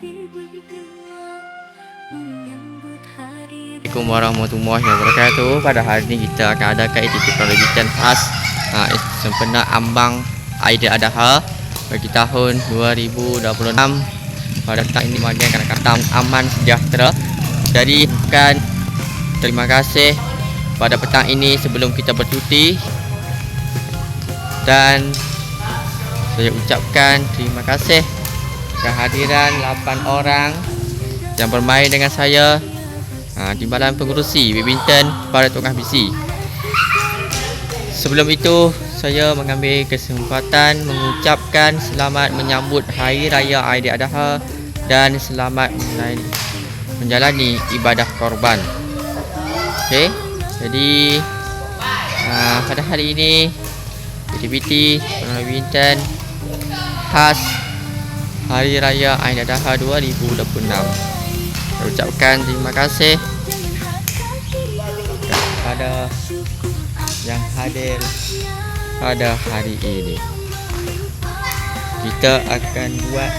Assalamualaikum warahmatullahi wabarakatuh. Pada hari ini kita akan adakan aktiviti perlebihan khas sempena ambang Aidiladha bagi tahun 2026. Pada tahun ini bagi akan aman sejahtera. Jadi terima kasih pada petang ini sebelum kita bercuti, dan saya ucapkan terima kasih kehadiran 8 orang yang bermain dengan saya Timbalan Pengurusi Badminton pada Tongkang BC. Sebelum itu, saya mengambil kesempatan mengucapkan selamat menyambut Hari Raya Aidiladha dan selamat menjalani ibadah korban. Okey, jadi pada hari ini aktiviti badminton khas Hari Raya Aidiladha 2026. Saya ucapkan terima kasih kepada yang hadir pada hari ini. Kita akan buat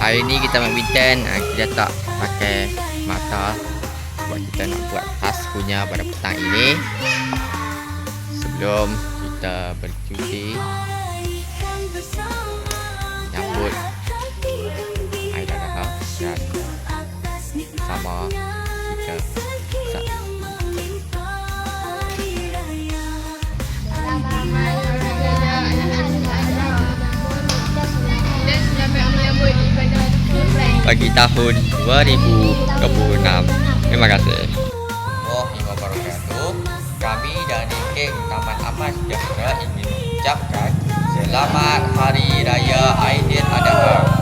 hari ini kita badminton, kita tak pakai mata sebab kita nak buat khas punya pada petang ini sebelum kita bercuti nyambut Aidiladha dan sama kita bagi tahun 2026. Terima kasih. Warahmatullahi wabarakatuh. Kami dari geng Taman Aman Sejahtera ingin mengucapkan selamat Hari Raya Aidiladha.